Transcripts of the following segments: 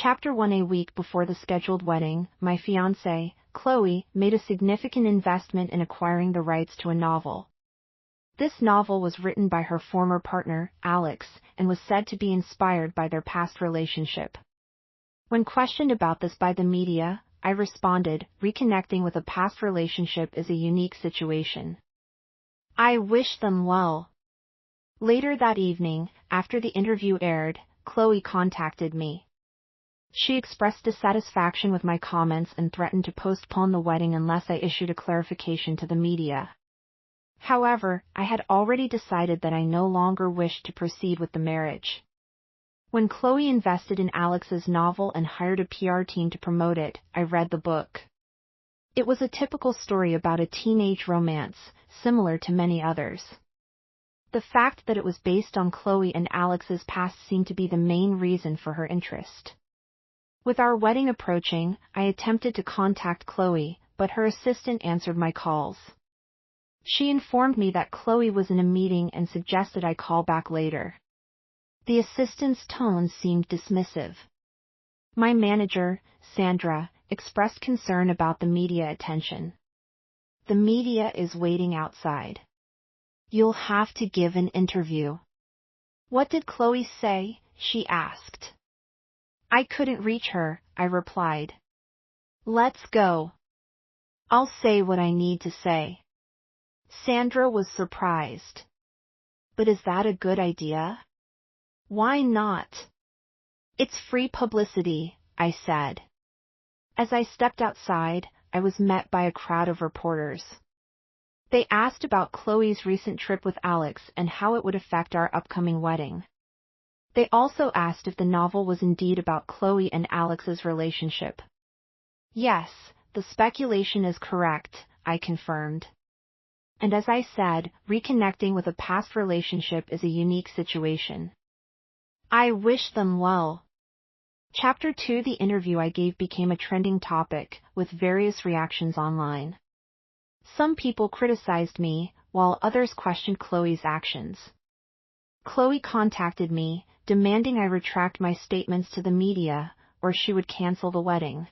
Chapter 1. A week before the scheduled wedding, my fiancée, Chloe, made a significant investment in acquiring the rights to a novel. This novel was written by her former partner, Alex, and was said to be inspired by their past relationship. When questioned about this by the media, I responded, reconnecting with a past relationship is a unique situation. I wish them well. Later that evening, after the interview aired, Chloe contacted me. She expressed dissatisfaction with my comments and threatened to postpone the wedding unless I issued a clarification to the media. However, I had already decided that I no longer wished to proceed with the marriage. When Chloe invested in Alex's novel and hired a PR team to promote it, I read the book. It was a typical story about a teenage romance, similar to many others. The fact that it was based on Chloe and Alex's past seemed to be the main reason for her interest. With our wedding approaching, I attempted to contact Chloe, but her assistant answered my calls. She informed me that Chloe was in a meeting and suggested I call back later. The assistant's tone seemed dismissive. My manager, Sandra, expressed concern about the media attention. The media is waiting outside. You'll have to give an interview. What did Chloe say? She asked. I couldn't reach her, I replied. Let's go. I'll say what I need to say. Sandra was surprised. But is that a good idea? Why not? It's free publicity, I said. As I stepped outside, I was met by a crowd of reporters. They asked about Chloe's recent trip with Alex and how it would affect our upcoming wedding. They also asked if the novel was indeed about Chloe and Alex's relationship. Yes, the speculation is correct, I confirmed. And as I said, reconnecting with a past relationship is a unique situation. I wish them well. Chapter 2. The interview I gave became a trending topic, with various reactions online. Some people criticized me, while others questioned Chloe's actions. Chloe contacted me, demanding I retract my statements to the media, or she would cancel the wedding.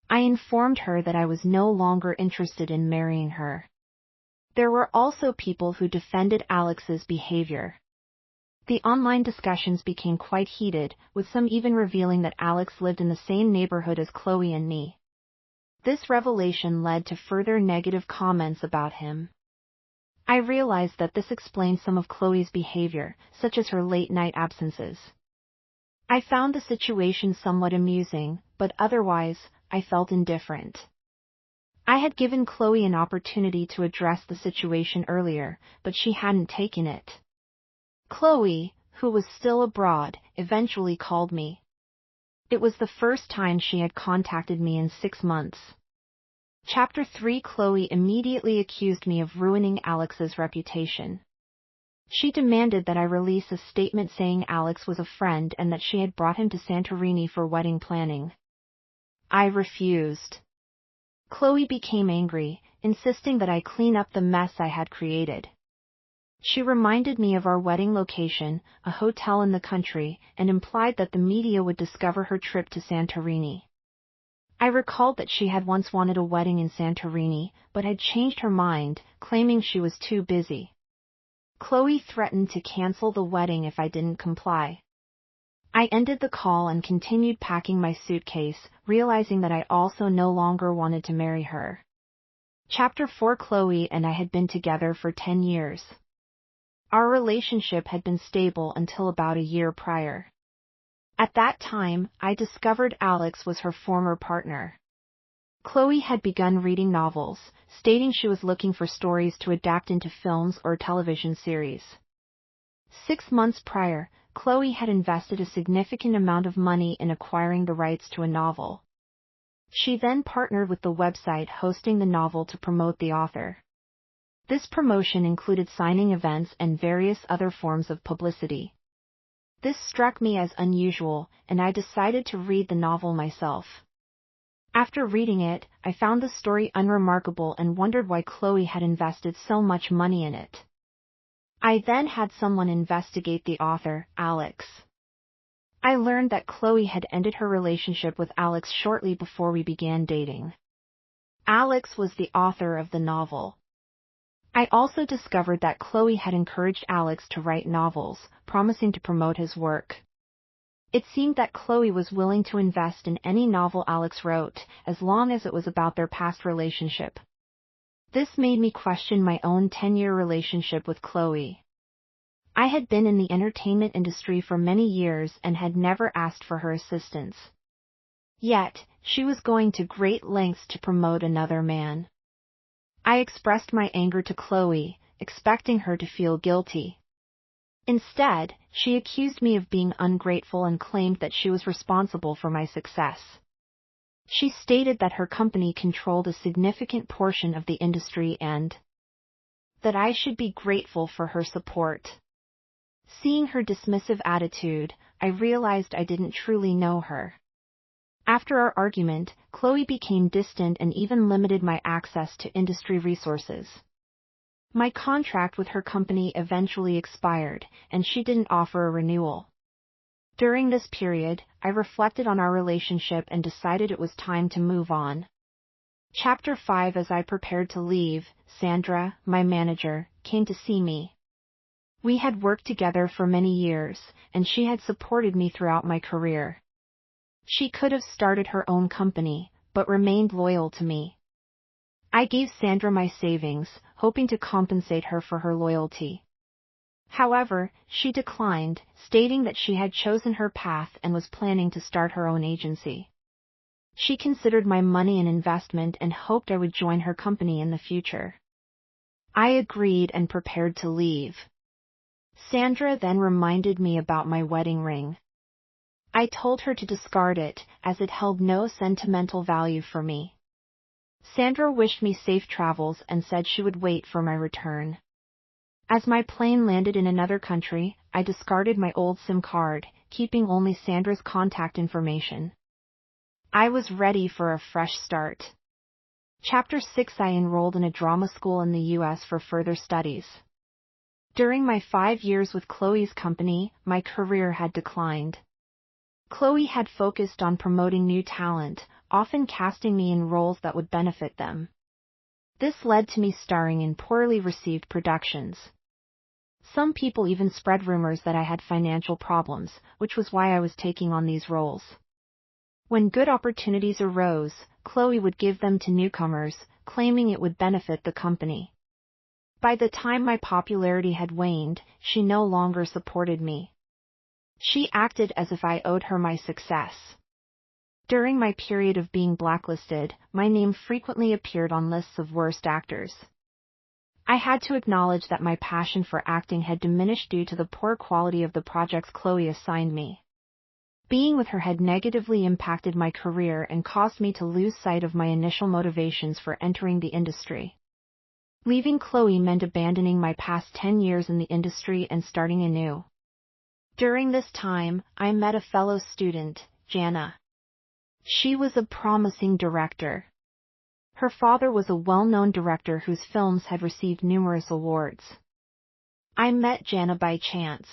I informed her that I was no longer interested in marrying her. There were also people who defended Alex's behavior. The online discussions became quite heated, with some even revealing that Alex lived in the same neighborhood as Chloe and me. This revelation led to further negative comments about him. I realized that this explained some of Chloe's behavior, such as her late-night absences. I found the situation somewhat amusing, but otherwise, I felt indifferent. I had given Chloe an opportunity to address the situation earlier, but she hadn't taken it. Chloe, who was still abroad, eventually called me. It was the first time she had contacted me in 6 months. Chapter 3. Chloe immediately accused me of ruining Alex's reputation. She demanded that I release a statement saying Alex was a friend and that she had brought him to Santorini for wedding planning. I refused. Chloe became angry, insisting that I clean up the mess I had created. She reminded me of our wedding location, a hotel in the country, and implied that the media would discover her trip to Santorini. I recalled that she had once wanted a wedding in Santorini, but had changed her mind, claiming she was too busy. Chloe threatened to cancel the wedding if I didn't comply. I ended the call and continued packing my suitcase, realizing that I also no longer wanted to marry her. Chapter 4. Chloe and I had been together for 10 years. Our relationship had been stable until about a year prior. At that time, I discovered Alex was her former partner. Chloe had begun reading novels, stating she was looking for stories to adapt into films or television series. 6 months prior, Chloe had invested a significant amount of money in acquiring the rights to a novel. She then partnered with the website hosting the novel to promote the author. This promotion included signing events and various other forms of publicity. This struck me as unusual, and I decided to read the novel myself. After reading it, I found the story unremarkable and wondered why Chloe had invested so much money in it. I then had someone investigate the author, Alex. I learned that Chloe had ended her relationship with Alex shortly before we began dating. Alex was the author of the novel. I also discovered that Chloe had encouraged Alex to write novels, promising to promote his work. It seemed that Chloe was willing to invest in any novel Alex wrote, as long as it was about their past relationship. This made me question my own 10-year relationship with Chloe. I had been in the entertainment industry for many years and had never asked for her assistance. Yet, she was going to great lengths to promote another man. I expressed my anger to Chloe, expecting her to feel guilty. Instead, she accused me of being ungrateful and claimed that she was responsible for my success. She stated that her company controlled a significant portion of the industry and that I should be grateful for her support. Seeing her dismissive attitude, I realized I didn't truly know her. After our argument, Chloe became distant and even limited my access to industry resources. My contract with her company eventually expired, and she didn't offer a renewal. During this period, I reflected on our relationship and decided it was time to move on. Chapter 5. As I prepared to leave, Sandra, my manager, came to see me. We had worked together for many years, and she had supported me throughout my career. She could have started her own company, but remained loyal to me. I gave Sandra my savings, hoping to compensate her for her loyalty. However, she declined, stating that she had chosen her path and was planning to start her own agency. She considered my money an investment and hoped I would join her company in the future. I agreed and prepared to leave. Sandra then reminded me about my wedding ring. I told her to discard it, as it held no sentimental value for me. Sandra wished me safe travels and said she would wait for my return. As my plane landed in another country, I discarded my old SIM card, keeping only Sandra's contact information. I was ready for a fresh start. Chapter 6. I enrolled in a drama school in the U.S. for further studies. During my 5 years with Chloe's company, my career had declined. Chloe had focused on promoting new talent, often casting me in roles that would benefit them. This led to me starring in poorly received productions. Some people even spread rumors that I had financial problems, which was why I was taking on these roles. When good opportunities arose, Chloe would give them to newcomers, claiming it would benefit the company. By the time my popularity had waned, she no longer supported me. She acted as if I owed her my success. During my period of being blacklisted, my name frequently appeared on lists of worst actors. I had to acknowledge that my passion for acting had diminished due to the poor quality of the projects Chloe assigned me. Being with her had negatively impacted my career and caused me to lose sight of my initial motivations for entering the industry. Leaving Chloe meant abandoning my past 10 years in the industry and starting anew. During this time, I met a fellow student, Jana. She was a promising director. Her father was a well-known director whose films had received numerous awards. I met Jana by chance.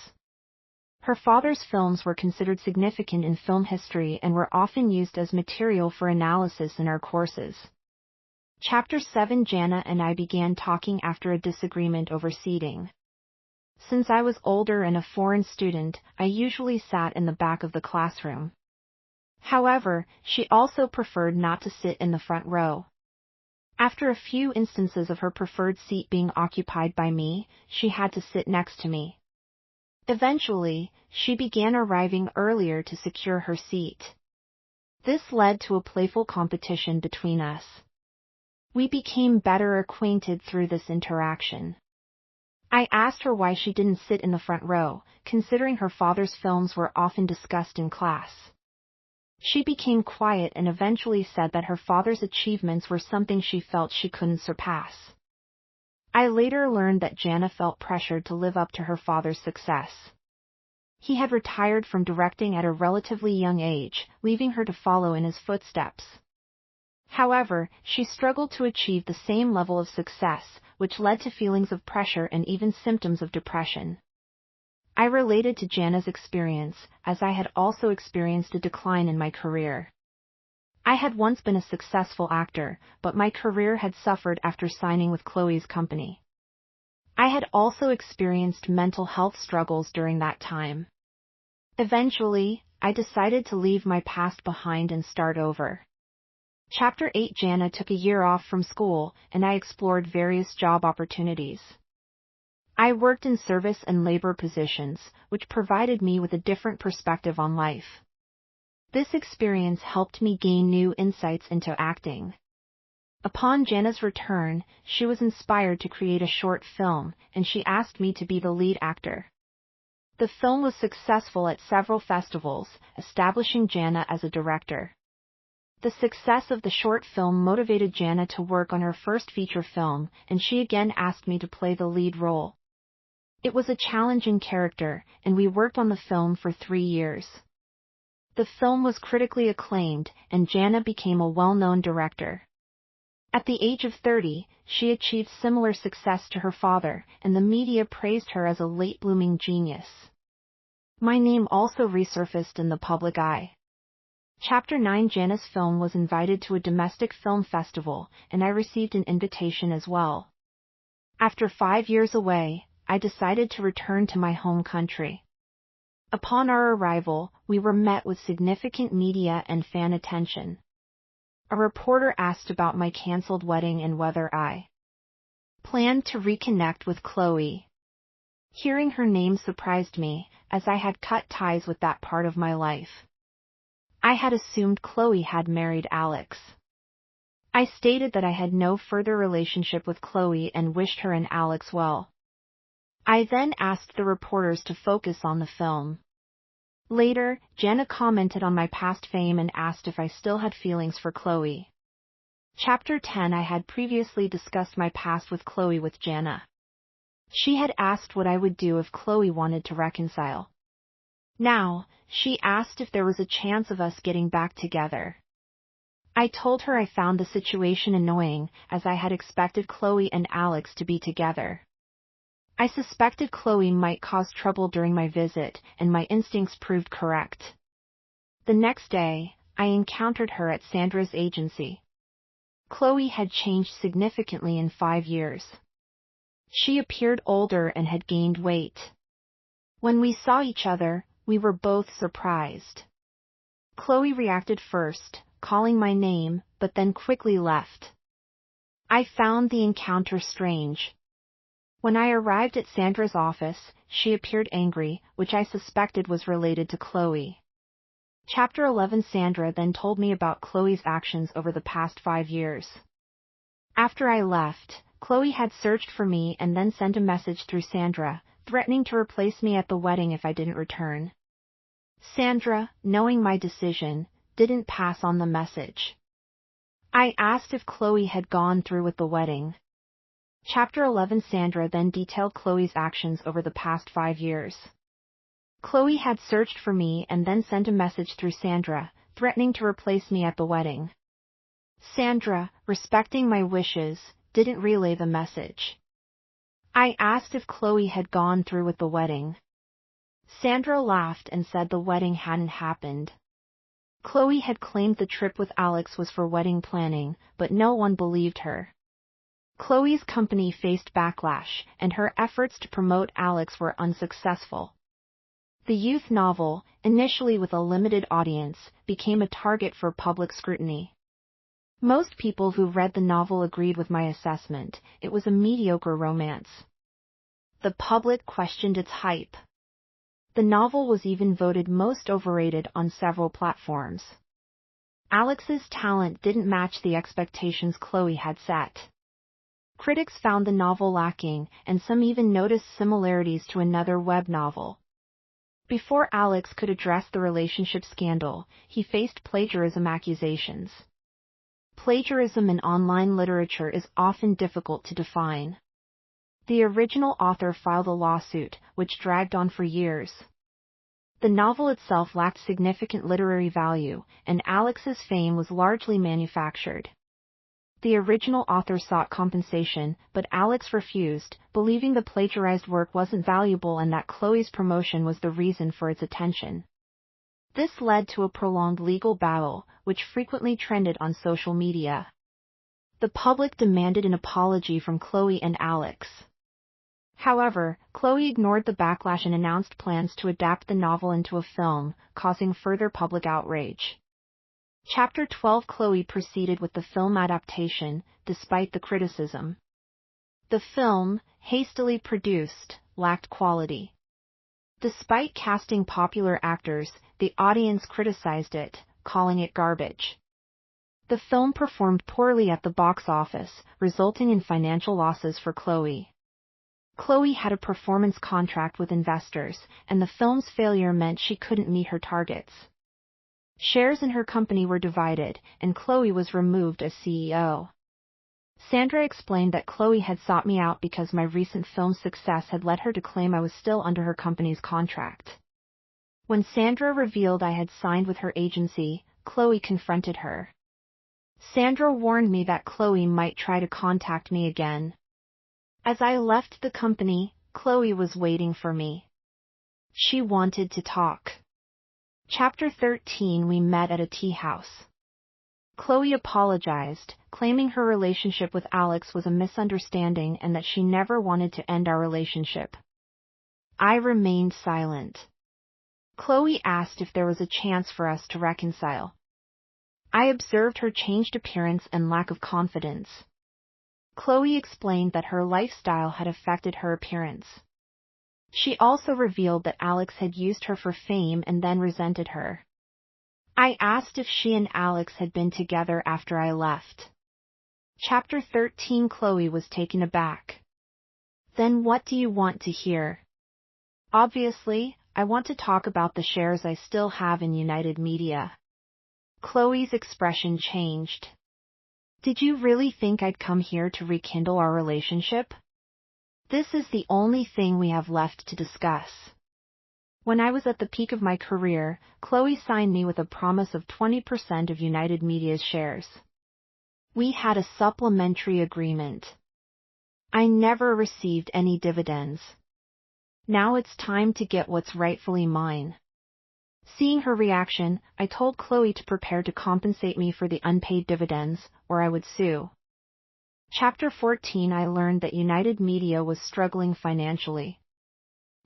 Her father's films were considered significant in film history and were often used as material for analysis in our courses. Chapter 7. Jana and I began talking after a disagreement over seating. Since I was older and a foreign student, I usually sat in the back of the classroom. However, she also preferred not to sit in the front row. After a few instances of her preferred seat being occupied by me, she had to sit next to me. Eventually, she began arriving earlier to secure her seat. This led to a playful competition between us. We became better acquainted through this interaction. I asked her why she didn't sit in the front row, considering her father's films were often discussed in class. She became quiet and eventually said that her father's achievements were something she felt she couldn't surpass. I later learned that Jana felt pressured to live up to her father's success. He had retired from directing at a relatively young age, leaving her to follow in his footsteps. However, she struggled to achieve the same level of success, which led to feelings of pressure and even symptoms of depression. I related to Jana's experience, as I had also experienced a decline in my career. I had once been a successful actor, but my career had suffered after signing with Chloe's company. I had also experienced mental health struggles during that time. Eventually, I decided to leave my past behind and start over. Chapter 8. Jana took a year off from school, and I explored various job opportunities. I worked in service and labor positions, which provided me with a different perspective on life. This experience helped me gain new insights into acting. Upon Jana's return, she was inspired to create a short film, and she asked me to be the lead actor. The film was successful at several festivals, establishing Jana as a director. The success of the short film motivated Jana to work on her first feature film, and she again asked me to play the lead role. It was a challenging character, and we worked on the film for 3 years. The film was critically acclaimed, and Jana became a well-known director. At the age of 30, she achieved similar success to her father, and the media praised her as a late-blooming genius. My name also resurfaced in the public eye. Chapter 9. Jana's film was invited to a domestic film festival, and I received an invitation as well. After 5 years away, I decided to return to my home country. Upon our arrival, we were met with significant media and fan attention. A reporter asked about my cancelled wedding and whether I planned to reconnect with Chloe. Hearing her name surprised me, as I had cut ties with that part of my life. I had assumed Chloe had married Alex. I stated that I had no further relationship with Chloe and wished her and Alex well. I then asked the reporters to focus on the film. Later, Jana commented on my past fame and asked if I still had feelings for Chloe. Chapter 10. I had previously discussed my past with Chloe with Jana. She had asked what I would do if Chloe wanted to reconcile. Now, she asked if there was a chance of us getting back together. I told her I found the situation annoying, as I had expected Chloe and Alex to be together. I suspected Chloe might cause trouble during my visit, and my instincts proved correct. The next day, I encountered her at Sandra's agency. Chloe had changed significantly in 5 years. She appeared older and had gained weight. When we saw each other, we were both surprised. Chloe reacted first, calling my name, but then quickly left. I found the encounter strange. When I arrived at Sandra's office, she appeared angry, which I suspected was related to Chloe. Chapter 11. Sandra then told me about Chloe's actions over the past 5 years. After I left, Chloe had searched for me and then sent a message through Sandra, threatening to replace me at the wedding if I didn't return. Sandra, knowing my decision, didn't pass on the message. I asked if Chloe had gone through with the wedding. Chapter 11. Sandra then detailed Chloe's actions over the past 5 years. Chloe had searched for me and then sent a message through Sandra, threatening to replace me at the wedding. Sandra, respecting my wishes, didn't relay the message. I asked if Chloe had gone through with the wedding. Sandra laughed and said the wedding hadn't happened. Chloe had claimed the trip with Alex was for wedding planning, but no one believed her. Chloe's company faced backlash, and her efforts to promote Alex were unsuccessful. The youth novel, initially with a limited audience, became a target for public scrutiny. Most people who read the novel agreed with my assessment: it was a mediocre romance. The public questioned its hype. The novel was even voted most overrated on several platforms. Alex's talent didn't match the expectations Chloe had set. Critics found the novel lacking, and some even noticed similarities to another web novel. Before Alex could address the relationship scandal, he faced plagiarism accusations. Plagiarism in online literature is often difficult to define. The original author filed a lawsuit, which dragged on for years. The novel itself lacked significant literary value, and Alex's fame was largely manufactured. The original author sought compensation, but Alex refused, believing the plagiarized work wasn't valuable and that Chloe's promotion was the reason for its attention. This led to a prolonged legal battle, which frequently trended on social media. The public demanded an apology from Chloe and Alex. However, Chloe ignored the backlash and announced plans to adapt the novel into a film, causing further public outrage. Chapter 12. Chloe proceeded with the film adaptation, despite the criticism. The film, hastily produced, lacked quality. Despite casting popular actors, the audience criticized it, calling it garbage. The film performed poorly at the box office, resulting in financial losses for Chloe. Chloe had a performance contract with investors, and the film's failure meant she couldn't meet her targets. Shares in her company were divided, and Chloe was removed as CEO. Sandra explained that Chloe had sought me out because my recent film success had led her to claim I was still under her company's contract. When Sandra revealed I had signed with her agency, Chloe confronted her. Sandra warned me that Chloe might try to contact me again. As I left the company, Chloe was waiting for me. She wanted to talk. Chapter 13. We met at a tea house. Chloe apologized, claiming her relationship with Alex was a misunderstanding and that she never wanted to end our relationship. I remained silent. Chloe asked if there was a chance for us to reconcile. I observed her changed appearance and lack of confidence. Chloe explained that her lifestyle had affected her appearance. She also revealed that Alex had used her for fame and then resented her. I asked if she and Alex had been together after I left. Chapter 13. Chloe was taken aback. Then what do you want to hear? Obviously, I want to talk about the shares I still have in United Media. Chloe's expression changed. Did you really think I'd come here to rekindle our relationship? This is the only thing we have left to discuss. When I was at the peak of my career, Chloe signed me with a promise of 20% of United Media's shares. We had a supplementary agreement. I never received any dividends. Now it's time to get what's rightfully mine. Seeing her reaction, I told Chloe to prepare to compensate me for the unpaid dividends, or I would sue. Chapter 14. I learned that United Media was struggling financially.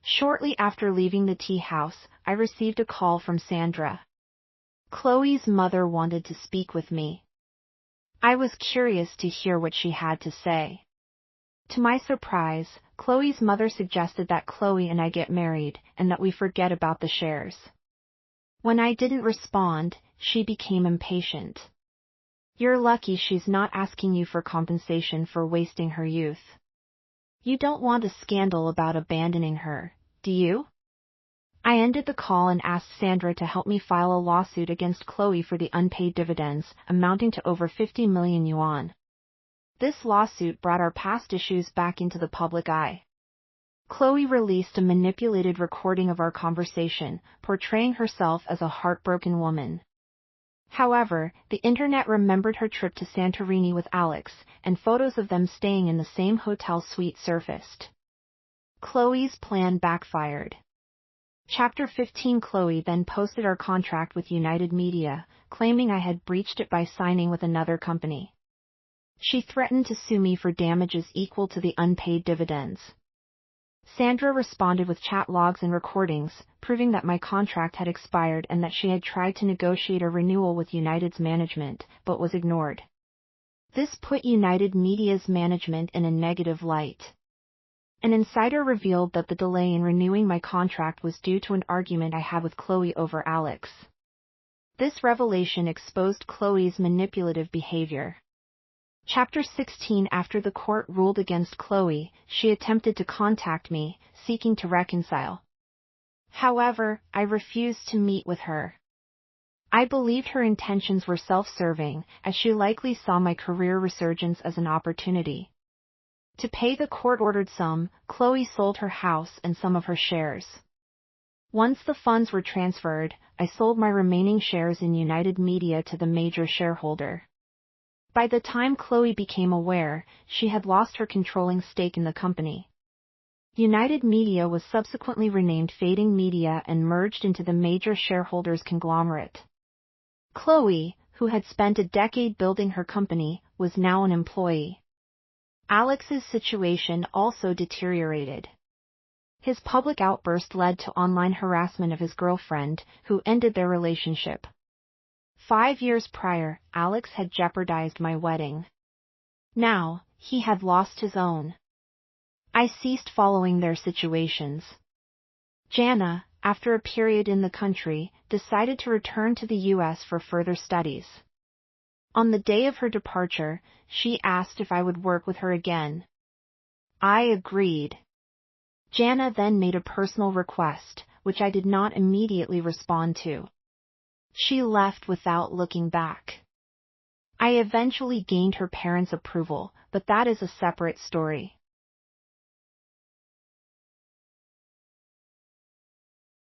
Shortly after leaving the tea house, I received a call from Sandra. Chloe's mother wanted to speak with me. I was curious to hear what she had to say. To my surprise, Chloe's mother suggested that Chloe and I get married, and that we forget about the shares. When I didn't respond, she became impatient. You're lucky she's not asking you for compensation for wasting her youth. You don't want a scandal about abandoning her, do you? I ended the call and asked Sandra to help me file a lawsuit against Chloe for the unpaid dividends, amounting to over 50 million yuan. This lawsuit brought our past issues back into the public eye. Chloe released a manipulated recording of our conversation, portraying herself as a heartbroken woman. However, the internet remembered her trip to Santorini with Alex, and photos of them staying in the same hotel suite surfaced. Chloe's plan backfired. Chapter 15. Chloe then posted our contract with United Media, claiming I had breached it by signing with another company. She threatened to sue me for damages equal to the unpaid dividends. Sandra responded with chat logs and recordings, proving that my contract had expired and that she had tried to negotiate a renewal with United's management, but was ignored. This put United Media's management in a negative light. An insider revealed that the delay in renewing my contract was due to an argument I had with Chloe over Alex. This revelation exposed Chloe's manipulative behavior. Chapter 16. After the court ruled against Chloe, she attempted to contact me, seeking to reconcile. However, I refused to meet with her. I believed her intentions were self-serving, as she likely saw my career resurgence as an opportunity. To pay the court-ordered sum, Chloe sold her house and some of her shares. Once the funds were transferred, I sold my remaining shares in United Media to the major shareholder. By the time Chloe became aware, she had lost her controlling stake in the company. United Media was subsequently renamed Fading Media and merged into the major shareholders conglomerate. Chloe, who had spent a decade building her company, was now an employee. Alex's situation also deteriorated. His public outburst led to online harassment of his girlfriend, who ended their relationship. 5 years prior, Alex had jeopardized my wedding. Now, he had lost his own. I ceased following their situations. Jana, after a period in the country, decided to return to the U.S. for further studies. On the day of her departure, she asked if I would work with her again. I agreed. Jana then made a personal request, which I did not immediately respond to. She left without looking back. I eventually gained her parents' approval, but that is a separate story.